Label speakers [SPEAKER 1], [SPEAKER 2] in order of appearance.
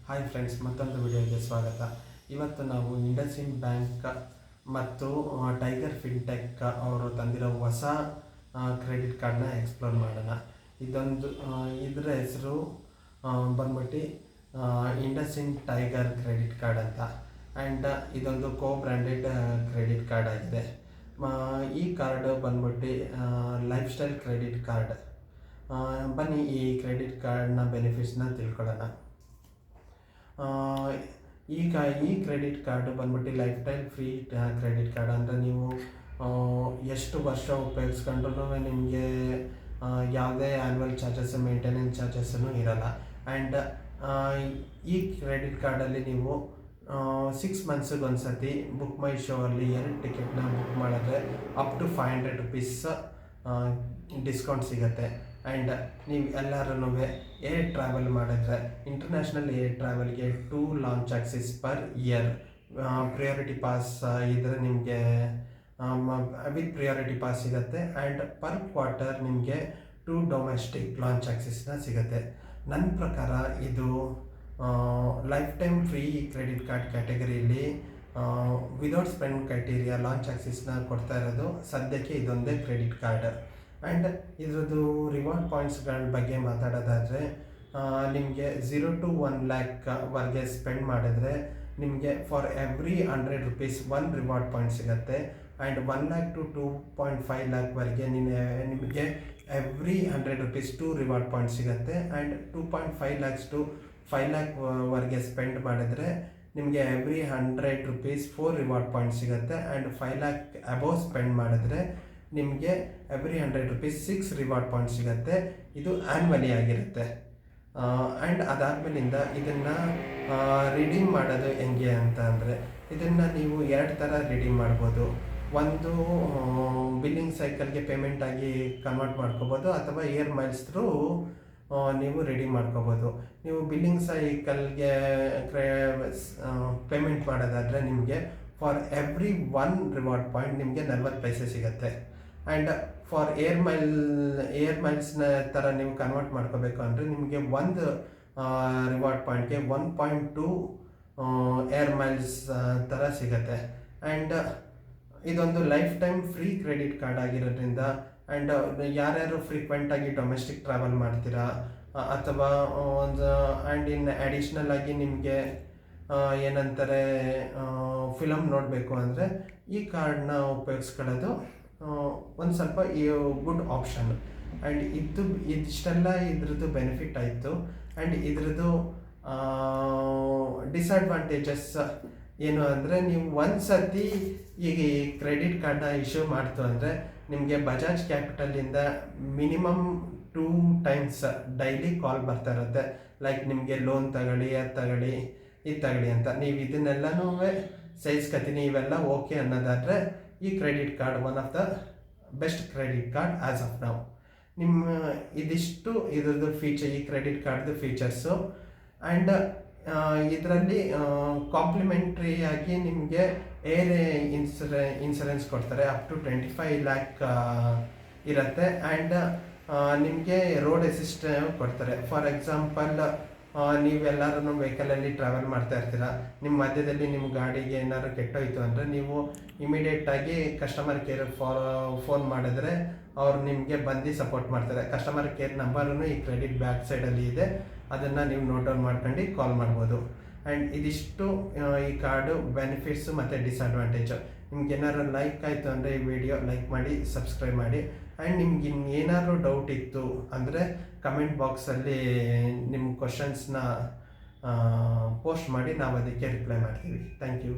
[SPEAKER 1] Hi friends, ಮತ್ತೊಂದು ವಿಡಿಯೋಗೆ ಸ್ವಾಗತ. ಇವತ್ತು ನಾವು ಇಂಡಸ್ಇಂಡ್ ಬ್ಯಾಂಕ್ ಮತ್ತು ಟೈಗರ್ ಫಿನ್ಟೆಕ್ ಅವರು ತಂದಿರೋ ಹೊಸ ಕ್ರೆಡಿಟ್ ಕಾರ್ಡ್ನ ಎಕ್ಸ್ಪ್ಲೋರ್ ಮಾಡೋಣ. ಇದರ ಹೆಸರು ಬಂದ್ಬಿಟ್ಟು ಇಂಡಸ್ಇಂಡ್ ಟೈಗರ್ ಕ್ರೆಡಿಟ್ ಕಾರ್ಡ್ ಅಂತ. ಆ್ಯಂಡ್ ಇದೊಂದು ಬ್ರ್ಯಾಂಡೆಡ್ ಕ್ರೆಡಿಟ್ ಕಾರ್ಡ್ ಆಗಿದೆ. ಈ ಕಾರ್ಡ್ ಬಂದ್ಬಿಟ್ಟು ಲೈಫ್ ಸ್ಟೈಲ್ ಕ್ರೆಡಿಟ್ ಕಾರ್ಡ್. ಬನ್ನಿ ಈ ಕ್ರೆಡಿಟ್ ಕಾರ್ಡ್ನ ಬೆನಿಫಿಟ್ಸ್ನ ತಿಳ್ಕೊಳ್ಳೋಣ. ಈಗ ಈ ಕ್ರೆಡಿಟ್ ಕಾರ್ಡ್ ಬಂದ್ಬಿಟ್ಟು life time free credit card. ಅಂದರೆ ನೀವು ಎಷ್ಟು ವರ್ಷ ಉಪಯೋಗಿಸ್ಕೊಂಡ್ರೂ ನಿಮಗೆ ಯಾವುದೇ ಆ್ಯನ್ಯುವಲ್ ಚಾರ್ಜಸ್, ಮೇಂಟೆನೆನ್ಸ್ ಚಾರ್ಜಸ್ಸೂ ಇರಲ್ಲ. ಆ್ಯಂಡ್ ಈ ಕ್ರೆಡಿಟ್ ಕಾರ್ಡಲ್ಲಿ ನೀವು 6 ಮಂತ್ಸಿಗೆ ಒಂದು ಸತಿ ಬುಕ್ ಮೈ ಶೋ ಅಲ್ಲಿ 2 ಟಿಕೆಟ್ನ ಬುಕ್ ಮಾಡಿದ್ರೆ ಅಪ್ ಟು 500 rupees ಡಿಸ್ಕೌಂಟ್ ಸಿಗುತ್ತೆ. ಆ್ಯಂಡ್ ನೀವು ಎಲ್ಲರೂ ಏರ್ ಟ್ರಾವೆಲ್ ಮಾಡಿದ್ರೆ ಇಂಟರ್ನ್ಯಾಷನಲ್ ಏರ್ ಟ್ರಾವೆಲ್ಗೆ 2 lounge access per year priority pass ಇದ್ದರೆ ನಿಮಗೆ ವಿತ್ ಪ್ರಿಯಾರಿಟಿ ಪಾಸ್ ಸಿಗುತ್ತೆ. ಆ್ಯಂಡ್ ಪರ್ ಕ್ವಾರ್ಟರ್ ನಿಮಗೆ 2 ಡೊಮೆಸ್ಟಿಕ್ ಲಾಂಚ್ ಆಕ್ಸಿಸ್ನ ಸಿಗುತ್ತೆ. ನನ್ನ ಪ್ರಕಾರ ಇದು life time free credit card ಕ್ಯಾಟಗರಿಯಲ್ಲಿ ವಿದೌಟ್ ಸ್ಪೆಂಡ್ ಕ್ರೈಟೀರಿಯಾ ಲಾಂಚ್ ಆಕ್ಸಿಸ್ನ ಕೊಡ್ತಾ ಇರೋದು ಸದ್ಯಕ್ಕೆ ಇದೊಂದೇ ಕ್ರೆಡಿಟ್ ಕಾರ್ಡ್. ಆ್ಯಂಡ್ ಇದ್ರದ್ದು ರಿವಾರ್ಡ್ ಪಾಯಿಂಟ್ಸ್ಗಳ ಬಗ್ಗೆ ಮಾತಾಡೋದಾದರೆ, ನಿಮಗೆ 0 to 1 lakh ಸ್ಪೆಂಡ್ ಮಾಡಿದ್ರೆ ನಿಮಗೆ for every 100 rupees 1 reward point ಸಿಗುತ್ತೆ. ಆ್ಯಂಡ್ 1 lakh to 2.5 lakh ನಿಮಗೆ ಎವ್ರಿ 100 rupees 2 ರಿವಾರ್ಡ್ ಪಾಯಿಂಟ್ ಸಿಗುತ್ತೆ. And 2.5 lakhs to 5 lakh spend ಮಾಡಿದ್ರೆ ನಿಮಗೆ ಎವ್ರಿ 100 rupees 4 ರಿವಾರ್ಡ್ ಪಾಯಿಂಟ್ ಸಿಗುತ್ತೆ. ಆ್ಯಂಡ್ 5 lakh ಅಬೋವ್ ಸ್ಪೆಂಡ್ ಮಾಡಿದ್ರೆ ನಿಮಗೆ ಎವ್ರಿ 100 rupees 6 ರಿವಾರ್ಡ್ ಪಾಯಿಂಟ್ ಸಿಗುತ್ತೆ. ಇದು ಆ್ಯನ್ಯುವಲಿ ಆಗಿರುತ್ತೆ. ಆ್ಯಂಡ್ ಅದಾದಮೇಲಿಂದ ಇದನ್ನು ರಿಡೀಮ್ ಮಾಡೋದು ಹೆಂಗೆ ಅಂತ ಅಂದರೆ, ಇದನ್ನು ನೀವು 2 ಥರ ರಿಡೀಮ್ ಮಾಡ್ಬೋದು. ಒಂದು ಬಿಲ್ಲಿಂಗ್ ಸೈಕಲ್ಗೆ ಪೇಮೆಂಟ್ ಆಗಿ ಕನ್ವರ್ಟ್ ಮಾಡ್ಕೋಬೋದು, ಅಥವಾ ಇಯರ್ ಮೈಲ್ಸ್ ಥ್ರೂ ನೀವು ರೆಡಿ ಮಾಡ್ಕೋಬೋದು. ನೀವು ಬಿಲ್ಲಿಂಗ್ ಸೈಕಲ್ಗೆ ಪೇಮೆಂಟ್ ಮಾಡೋದಾದರೆ ನಿಮಗೆ ಫಾರ್ ಎವ್ರಿ 1 ರಿವಾರ್ಡ್ ಪಾಯಿಂಟ್ ನಿಮಗೆ 40 ಪೈಸೆ ಸಿಗುತ್ತೆ. ಆ್ಯಂಡ್ ಫಾರ್ ಏರ್ ಮೈಲ್ಸ್ನ ಥರ ನೀವು ಕನ್ವರ್ಟ್ ಮಾಡ್ಕೋಬೇಕು ಅಂದರೆ ನಿಮಗೆ 1 ರಿವಾರ್ಡ್ ಪಾಯಿಂಟ್ಗೆ 1.2 ಏರ್ ಮೈಲ್ಸ್ ಥರ ಸಿಗುತ್ತೆ. ಆ್ಯಂಡ್ ಇದೊಂದು life time free credit card ಆಗಿರೋದ್ರಿಂದ, ಆ್ಯಂಡ್ ಯಾರ್ಯಾರು ಫ್ರೀಕ್ವೆಂಟಾಗಿ ಡೊಮೆಸ್ಟಿಕ್ ಟ್ರಾವೆಲ್ ಮಾಡ್ತೀರಾ ಅಥವಾ ಆ್ಯಂಡ್ ಇನ್ ಅಡಿಷ್ನಲ್ ಆಗಿ ನಿಮಗೆ ಏನಂತಾರೆ ಫಿಲಮ್ ನೋಡಬೇಕು ಅಂದರೆ ಈ ಕಾರ್ಡ್ನ ಉಪಯೋಗಿಸ್ಕೊಳ್ಳೋದು ಒಂದು ಸ್ವಲ್ಪ ಗುಡ್ ಆಪ್ಷನ್. ಆ್ಯಂಡ್ ಇದಿಷ್ಟೆಲ್ಲ ಇದ್ರದ್ದು ಬೆನಿಫಿಟ್ ಆಯಿತು. ಆ್ಯಂಡ್ ಇದ್ರದ್ದು ಡಿಸ್ಅಡ್ವಾಂಟೇಜಸ್ ಏನು ಅಂದರೆ, ನೀವು ಒಂದು ಸರ್ತಿ ಈಗ ಈ ಕ್ರೆಡಿಟ್ ಕಾರ್ಡ್ನ ಇಶ್ಯೂ ಮಾಡ್ತು ಅಂದರೆ ನಿಮಗೆ ಬಜಾಜ್ ಕ್ಯಾಪಿಟಲಿಂದ ಮಿನಿಮಮ್ 2 times ಡೈಲಿ ಕಾಲ್ ಬರ್ತಾ ಇರುತ್ತೆ. ಲೈಕ್ ನಿಮಗೆ ಲೋನ್ ತಗೊಳ್ಳಿ, ಅದು ತಗೊಳ್ಳಿ, ಇದು ತಗೊಳ್ಳಿ ಅಂತ. ನೀವು ಇದನ್ನೆಲ್ಲನೂ ಸಹಿಸ್ಕೊತೀನಿ, ಇವೆಲ್ಲ ಓಕೆ ಅನ್ನೋದಾದರೆ ಈ credit card one of the best credit card as of now. ಇದಿಷ್ಟು ಇದ್ರದ್ದು ಈ ಕ್ರೆಡಿಟ್ ಕಾರ್ಡ್ದು ಫೀಚರ್ಸು. ಆ್ಯಂಡ್ ಇದರಲ್ಲಿ ಕಾಂಪ್ಲಿಮೆಂಟ್ರಿಯಾಗಿ ನಿಮಗೆ ಏರ್ ಇನ್ಸೂರೆನ್ಸ್ ಕೊಡ್ತಾರೆ, ಅಪ್ ಟು 25 lakh ಇರುತ್ತೆ. ಆ್ಯಂಡ್ ನಿಮಗೆ ರೋಡ್ ಅಸಿಸ್ಟ್ ಕೊಡ್ತಾರೆ. ಫಾರ್ ಎಕ್ಸಾಂಪಲ್, ನೀವೆಲ್ಲರೂ ವೆಹಿಕಲಲ್ಲಿ ಟ್ರಾವೆಲ್ ಮಾಡ್ತಾ ಇರ್ತೀರ, ನಿಮ್ಮ ಮಧ್ಯದಲ್ಲಿ ನಿಮ್ಮ ಗಾಡಿಗೆ ಏನಾದ್ರು ಕೆಟ್ಟೋಯ್ತು ಅಂದರೆ ನೀವು ಇಮಿಡಿಯೇಟಾಗಿ ಕಸ್ಟಮರ್ ಕೇರ್ ಫೋನ್ ಮಾಡಿದ್ರೆ ಅವ್ರು ನಿಮಗೆ ಬಂದು ಸಪೋರ್ಟ್ ಮಾಡ್ತಾರೆ. ಕಸ್ಟಮರ್ ಕೇರ್ ನಂಬರೂ ಈ ಕ್ರೆಡಿಟ್ ಬ್ಯಾಕ್ ಸೈಡಲ್ಲಿ ಇದೆ, ಅದನ್ನು ನೀವು ನೋಟ್ ಡೌನ್ ಮಾಡ್ಕೊಂಡು ಕಾಲ್ ಮಾಡ್ಬೋದು. ಆ್ಯಂಡ್ ಇದಿಷ್ಟು ಈ ಕಾರ್ಡು ಬೆನಿಫಿಟ್ಸು ಮತ್ತು ಡಿಸ್ಅಡ್ವಾಂಟೇಜು. ನಿಮ್ಗೆ ಏನಾದ್ರು ಲೈಕ್ ಆಯಿತು ಅಂದರೆ ಈ ವಿಡಿಯೋ ಲೈಕ್ ಮಾಡಿ, ಸಬ್ಸ್ಕ್ರೈಬ್ ಮಾಡಿ. ಆ್ಯಂಡ್ ನಿಮ್ಗೆ ಇನ್ನೇನಾದ್ರು ಡೌಟ್ ಇತ್ತು ಅಂದರೆ ಕಮೆಂಟ್ ಬಾಕ್ಸಲ್ಲಿ ನಿಮ್ಮ ಕ್ವಶನ್ಸ್ನ ಪೋಸ್ಟ್ ಮಾಡಿ, ನಾವು ಅದಕ್ಕೆ ರಿಪ್ಲೈ ಮಾಡ್ತೀವಿ. Thank you.